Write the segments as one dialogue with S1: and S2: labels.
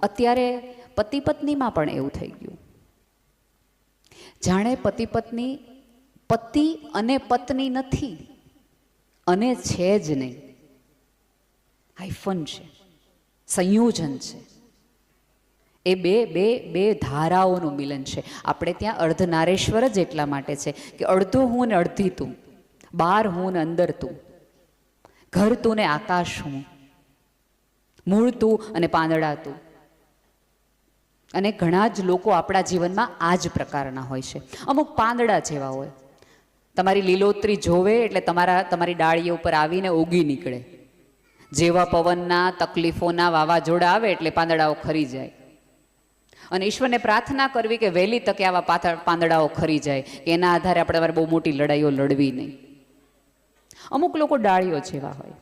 S1: અત્યારે પતિ પત્નીમાં પણ એવું થઈ ગયું, જાણે પતિ પત્ની પતિ અને પત્ની નથી, અને છે જ નહીં, હાઇફન છે, સંયોજન છે. એ બે બે બે ધારાઓનું મિલન છે. આપણે ત્યાં અર્ધનારેશ્વર જ એટલા માટે છે કે અડધો હું ને અડધી તું, બાર હું ને અંદર તું, ઘર તું ને આકાશ હું, મૂળ તું અને પાંદડા તું. અને ઘણા જ લોકો આપણા જીવનમાં આ જ પ્રકારના હોય છે. અમુક પાંદડા જેવા હોય, તમારી લીલોતરી જોવે એટલે તમારી ડાળીઓ ઉપર આવીને ઉગી નીકળે. જેવા પવનના તકલીફોના વાવાઝોડા આવે એટલે પાંદડાઓ ખરી જાય. અને ઈશ્વરને પ્રાર્થના કરવી કે વહેલી તકે આવા પાંદડાઓ ખરી જાય, કે એના આધારે આપણે તમારે બહુ મોટી લડાઈઓ લડવી નહીં. અમુક લોકો ડાળીઓ જેવા હોય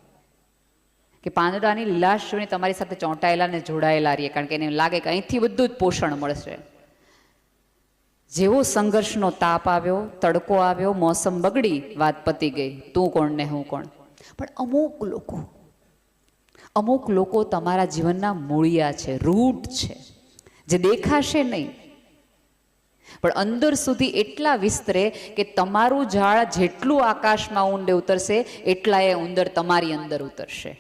S1: કે પાંદડાની લીલાશ જોઈને તમારી સાથે ચોંટાયેલા ને જોડાયેલા રહીએ, કારણ કે એને લાગે કે અહીંથી બધું જ પોષણ મળશે. જેવો સંઘર્ષનો તાપ આવ્યો, તડકો આવ્યો, મોસમ બગડી, વાત પતી ગઈ, તું કોણ ને હું કોણ. પણ અમુક લોકો તમારા જીવનના મૂળિયા છે, રૂટ છે, જે દેખાશે નહીં પણ અંદર સુધી એટલા વિસ્તરે કે તમારું ઝાડ જેટલું આકાશમાં ઊંડે ઉતરશે એટલા એ ઉંદર તમારી અંદર ઉતરશે.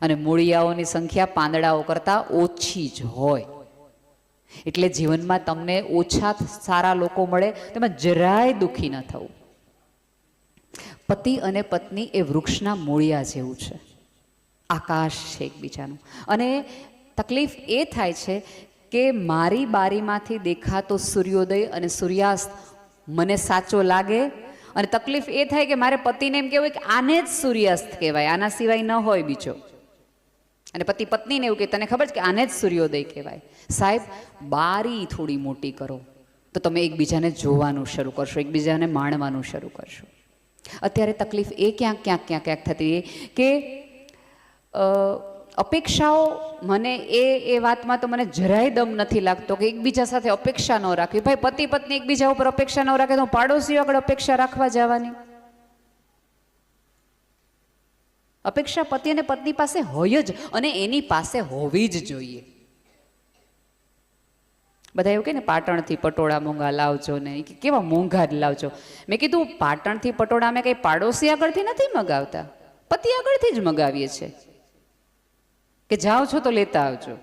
S1: અને મૂળિયાઓની સંખ્યા પાંદડાઓ કરતાં ઓછી જ હોય. એટલે જીવનમાં તમને ઓછા સારા લોકો મળે તેમાં જરાય દુઃખી ન થવું. પતિ અને પત્ની એ વૃક્ષના મૂળિયા જેવું છે, આકાશ છે એકબીજાનું. અને તકલીફ એ થાય છે કે મારી બારીમાંથી દેખાતો સૂર્યોદય અને સૂર્યાસ્ત મને સાચો લાગે, અને તકલીફ એ થાય કે મારે પતિને એમ કહેવાય કે આને જ સૂર્યાસ્ત કહેવાય, આના સિવાય ન હોય બીજો. અને પતિ પત્નીને એવું કે તને ખબર છે કે આને જ સૂર્યોદય કહેવાય. સાહેબ, બારી થોડી મોટી કરો તો તમે એકબીજાને જોવાનું શરૂ કરશો, એકબીજાને માણવાનું શરૂ કરશો. અત્યારે તકલીફ એ ક્યાંક થતી કે અપેક્ષાઓ, મને એ વાતમાં તો મને જરાય દમ નથી લાગતો કે એકબીજા સાથે અપેક્ષા ન રાખવી. ભાઈ, પતિ પત્ની એકબીજા ઉપર અપેક્ષા ન રાખે તો પાડોશીઓ આગળ અપેક્ષા રાખવા જવાની? અપેક્ષા પતિ અને પત્ની પાસે હોય જ, અને એની પાસે હોવી જ જોઈએ. બધા એવું કે ને પાટણથી પટોળા મોંઘા લાવજો ને, કેવા મોંઘા જ લાવજો. મેં કીધું પાટણથી પટોળા અમે કંઈ પાડોશી આગળથી નથી મગાવતા, પતિ આગળથી જ મગાવીએ છીએ કે જાઓ છો તો લેતા આવજો.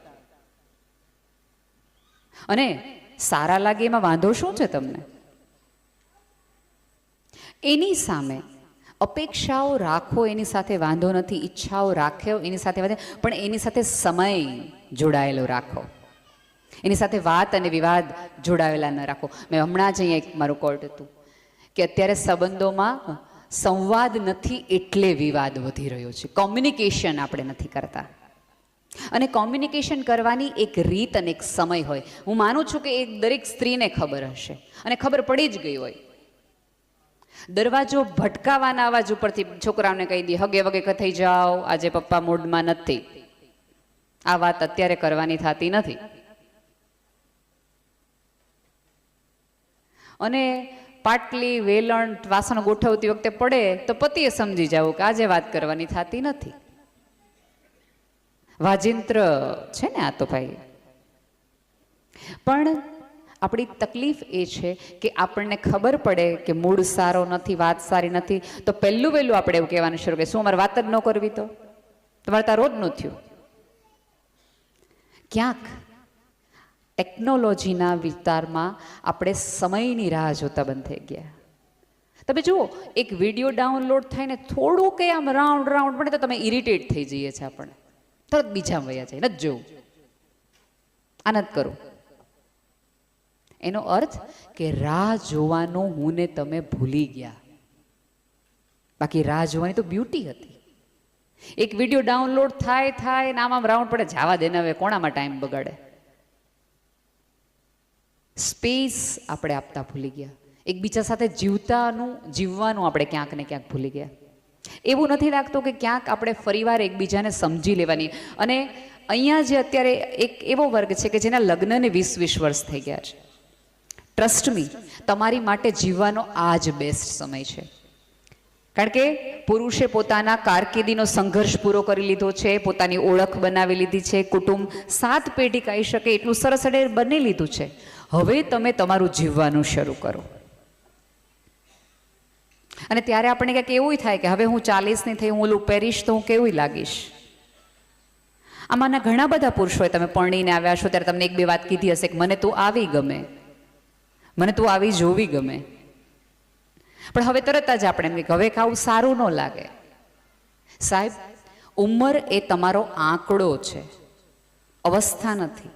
S1: અને સારા લાગે એમાં વાંધો શું છે તમને? એની સામે અપેક્ષાઓ રાખો એની સાથે વાંધો નથી, ઈચ્છાઓ રાખ્યો એની સાથે વાંધો, પણ એની સાથે સમય જોડાયેલો રાખો, એની સાથે વાત અને વિવાદ જોડાયેલા ન રાખો. મેં હમણાં જ અહીંયા એક મારું કોર્ટ હતું કે અત્યારે સંબંધોમાં સંવાદ નથી એટલે વિવાદ વધી રહ્યો છે. કોમ્યુનિકેશન આપણે નથી કરતા. અને કોમ્યુનિકેશન કરવાની એક રીત અને એક સમય હોય. હું માનું છું કે એક દરેક સ્ત્રીને ખબર હશે, અને ખબર પડી જ ગઈ હોય. દરવાજો ભટકાવાના અવાજ ઉપરથી છોકરાઓને કહી દે, હગે વગે થઈ જાઓ, આજે પપ્પા મૂડમાં નથી. આ વાત અત્યારે કરવાની થતી નથી. અને પાટલી, વેલણ, વાસણ ગોઠવતી વખતે પડે તો પતિએ સમજી જવું કે આજે વાત કરવાની થતી નથી. વાજિંત્ર છે ને આ તો ભાઈ. પણ આપણી તકલીફ એ છે કે આપણને ખબર પડે કે મૂડ સારો નથી, વાત સારી નથી, તો પહેલું વહેલું આપણે એવું કહેવાનું શરૂ કરીએ, શું અમારે વાત જ ન કરવી? તો તમારે ત્યાં રોજનું થયું. ક્યાંક ટેકનોલોજીના વિસ્તારમાં આપણે સમયની રાહ જોતા બંધ થઈ ગયા. તમે જુઓ, એક વિડીયો ડાઉનલોડ થઈને થોડું કંઈ આમ રાઉન્ડ પડે તો તમે ઇરિટેટ થઈ જઈએ છીએ. આપણે તરત બીજા વયા જાય, નથી જોવું, આ નથી કરું. એનો અર્થ કે રાહ જોવાનું હું ને તમે ભૂલી ગયા. બાકી રાહ જોવાની તો બ્યુટી હતી. એક વિડીયો ડાઉનલોડ થાય ને આમ રાઉન્ડ પડે, જવા દે ને હવે, કોણામાં ટાઈમ બગાડે. સ્પેસ આપણે આપતા ભૂલી ગયા. એકબીજા સાથે જીવવાનું આપણે ક્યાંક ને ક્યાંક ભૂલી ગયા. એવું નથી લાગતું કે ક્યાંક આપણે ફરીવાર એકબીજાને સમજી લેવાની? અને અહીંયા જે અત્યારે એક એવો વર્ગ છે કે જેના લગ્નને 20 વર્ષ થઈ ગયા છે. ટ્રસ્ટ મી, તમારી માટે જીવવાનો આ જ બેસ્ટ સમય છે. કારણ કે પુરુષે પોતાના કારકિર્દીનો સંઘર્ષ પૂરો કરી લીધો છે, પોતાની ઓળખ બનાવી લીધી છે, કુટુંબ 7 પેઢી કહી શકે એટલું સરસ બની લીધું છે. હવે તમે તમારું જીવવાનું શરૂ કરો. અને ત્યારે આપણને કંઈક એવું થાય કે હવે હું 40ની થઈ, હું ઓલું પહેરીશ તો હું કેવું લાગીશ. આમાંના ઘણા બધા પુરુષોએ તમે પરણીને આવ્યા છો ત્યારે તમને 1-2 વાત કીધી હશે કે મને તું આવી ગમે, મને તું આવી જોવી ગમે. પણ હવે તરત જ આપણે એમ કે હવે ખાવું સારું ન લાગે. સાહેબ, ઉંમર એ તમારો આંકડો છે, અવસ્થા નથી.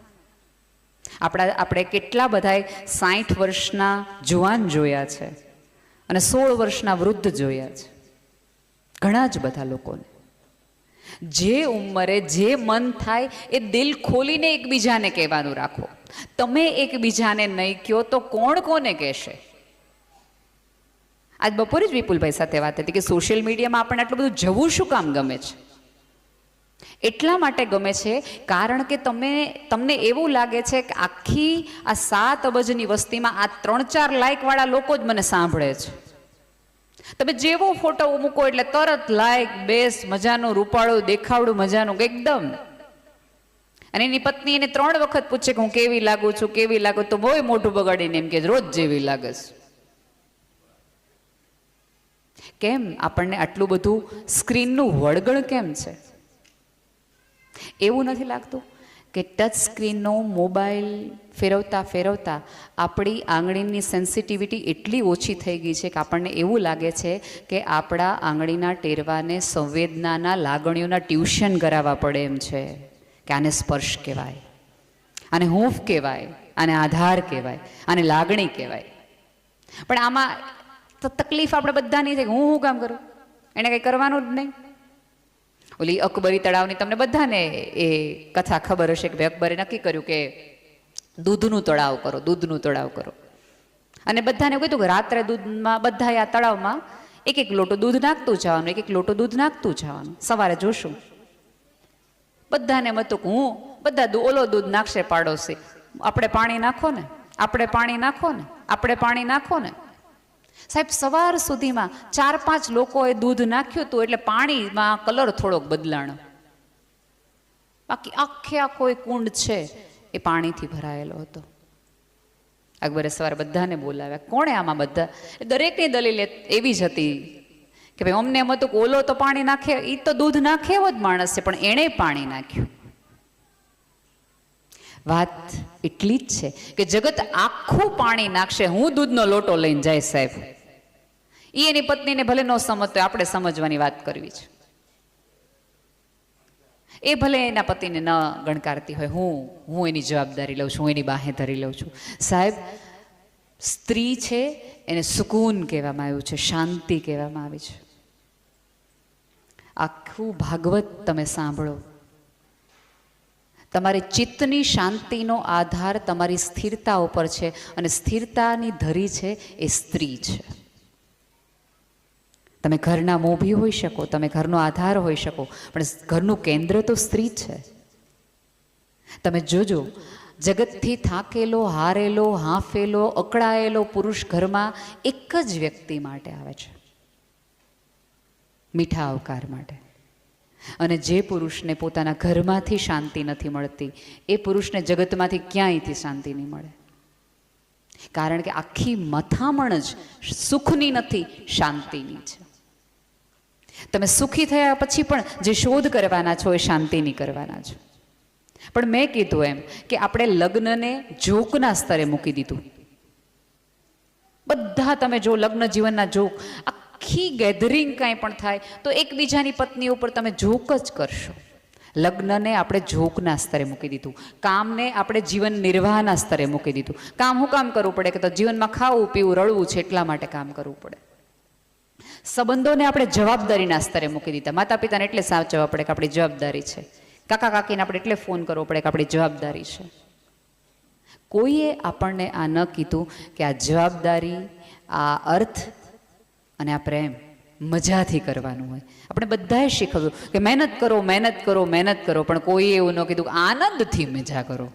S1: આપણે કેટલા બધા 60 વર્ષના જુવાન જોયા છે અને 16 વર્ષના વૃદ્ધ જોયા છે, ઘણા જ બધા લોકોને. જે ઉંમરે જે મન થાય એ દિલ ખોલીને એકબીજાને કહેવાનું રાખો. તમે એકબીજાને નહીં કહો તો કોણ કોને કહેશે? આજ બપોરે જ વિપુલભાઈ સાથે વાત હતી કે સોશિયલ મીડિયામાં આપણને આટલું બધું જવું શું કામ ગમે છે? એટલા માટે ગમે છે કારણ કે તમને એવું લાગે છે કે આખી આ 7 અબજની વસ્તીમાં આ 3-4 લાઇક વાળા લોકો જ મને સાંભળે છે. તમે જેવો ફોટો મૂકો એટલે તરત લાઈક, બેસ, મજાનું રૂપાળું દેખાવડું મજાનું એકદમ. અને એની પત્ની એને 3 વખત પૂછે કે હું કેવી લાગુ છું, કેવી લાગુ, તો બહુ મોઢું બગાડીને એમ કે રોજ જેવી લાગે છે. કેમ આપણને આટલું બધું સ્ક્રીનનું વળગણ કેમ છે? એવું નથી લાગતું કે ટચ સ્ક્રીનનો મોબાઈલ ફેરવતા ફેરવતા આપણી આંગળીની સેન્સિટિવિટી એટલી ઓછી થઈ ગઈ છે કે આપણને એવું લાગે છે કે આપણા આંગળીના ટેરવાને સંવેદનાના લાગણીઓના ટ્યુશન કરાવવા પડે એમ છે. કે આને સ્પર્શ કહેવાય, આને હૂંફ કહેવાય, આને આધાર કહેવાય, આને લાગણી કહેવાય. પણ આમાં તો તકલીફ આપણે બધાની છે કે હું કામ કરું, એને કંઈ કરવાનું જ નહીં. ઓલી અકબરી તળાવની તમને બધાને એ કથા ખબર હશે કે ભાઈ અકબરે નક્કી કર્યું કે દૂધનું તળાવ કરો, દૂધનું તળાવ કરો. અને બધાને કીધું કે રાત્રે દૂધમાં બધા આ તળાવમાં 1-1 લોટો દૂધ નાખતું જવાનું, 1-1 લોટો દૂધ નાખતું જવાનું. સવારે જોશું બધાને એમ હતું કે હું બધા ઓલો દૂધ નાખશે પાડોશી, આપણે પાણી નાખો ને, આપણે પાણી નાખો ને, આપણે પાણી નાખો ને. સાહેબ, સવાર સુધીમાં 4-5 લોકોએ દૂધ નાખ્યું હતું એટલે પાણીમાં કલર થોડોક બદલાણો. બાકી આખો એ કુંડ છે એ પાણીથી ભરાયેલો હતો. અકબરે સવારે બધાને બોલાવ્યા. કોણે આમાં બધા? દરેકની દલીલ એવી જ હતી કે ભાઈ અમને એમ હતું કે ઓલો તો પાણી નાખે, એ તો દૂધ નાખે એવો જ માણસ છે, પણ એણે પાણી નાખ્યું. વાત એટલી જ છે કે જગત આખું પાણી નાખશે, હું દૂધનો લોટો લઈને જાય. સાહેબ, એની પત્નીને ભલે ન સમજતો, આપણે સમજવાની વાત કરવી છે. એ ભલે એના પતિને ન ગણકારતી હોય, હું એની જવાબદારી લઉં છું, હું એની બાહેધરી લઉં છું. સાહેબ, સ્ત્રી છે એને સુકૂન કહેવામાં આવ્યું છે, શાંતિ કહેવામાં આવી છે. આખું ભાગવત તમે સાંભળો. તમારી ચિત્તની શાંતિનો આધાર તમારી સ્થિરતા ઉપર છે અને સ્થિરતાની ધરી છે એ સ્ત્રી છે. તમે ઘરના મોભી હોઈ શકો, તમે ઘરનો આધાર હોઈ શકો, પણ ઘરનું કેન્દ્ર તો સ્ત્રી છે. તમે જોજો, જગતથી થાકેલો, હારેલો, હાંફેલો, અકળાયેલો પુરુષ ઘરમાં એક જ વ્યક્તિ માટે આવે છે, મીઠા આવકાર માટે. અને જે પુરુષને પોતાના ઘરમાંથી શાંતિ નથી મળતી એ પુરુષને જગતમાંથી ક્યાંયથી શાંતિ નહીં મળે. કારણ કે આખી મથામણ જ સુખની નથી, શાંતિની છે. તમે સુખી થયા પછી પણ જે શોધ કરવાના છો એ શાંતિની કરવાના છો. પણ મેં કીધું એમ કે આપણે લગ્નને જોકના સ્તરે મૂકી દીધું. બધા તમે જો લગ્ન જીવનના જોક, આખી ગેધરિંગ કાંઈ પણ થાય તો એકબીજાની પત્ની ઉપર તમે જોક જ કરશો. લગ્નને આપણે જોકના સ્તરે મૂકી દીધું. કામને આપણે જીવન નિર્વાહના સ્તરે મૂકી દીધું. કામ શું કામ કરવું પડે? કે તો જીવનમાં ખાવું, પીવું, રળવું છે એટલા માટે કામ કરવું પડે. સંબંધોને આપણે જવાબદારીના સ્તરે મૂકી દીધા. માતા પિતાને એટલે સાચવવા પડે કે આપણી જવાબદારી છે. કાકા કાકીને આપણે એટલે ફોન કરવો પડે કે આપણી જવાબદારી છે. કોઈએ આપણને આ ન કીધું કે આ જવાબદારી, આ અર્થ અને આ પ્રેમ મજાથી કરવાનું હોય. આપણે બધાએ શીખવ્યું કે મહેનત કરો, મહેનત કરો, મહેનત કરો, પણ કોઈએ એવું ન કીધું કે આનંદથી મજા કરો,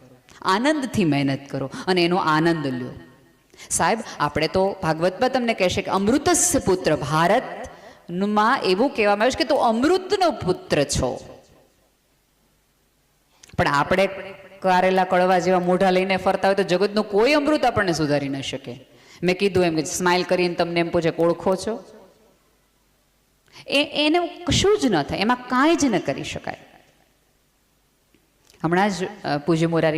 S1: આનંદથી મહેનત કરો અને એનો આનંદ લ્યો. સાહેબ, આપણે તો ભાગવતમાં તમને કહેશે કે અમૃતસ્ય પુત્ર ભારત માં એવું કહેવામાં આવ્યું છે કે તું અમૃતનો પુત્ર છો. પણ આપણે કારેલા કડવા જેવા મોઢા લઈને ફરતા હોય તો જગતનું કોઈ અમૃત આપણને સુધારી ન શકે. મેં કીધું એમ કે સ્માઇલ કરીને તમને એમ પૂછે ઓળખો છો, એને કશું જ ન થાય, એમાં કાંઈ જ ન કરી શકાય. હમણાં જ પૂજ્ય મોરારી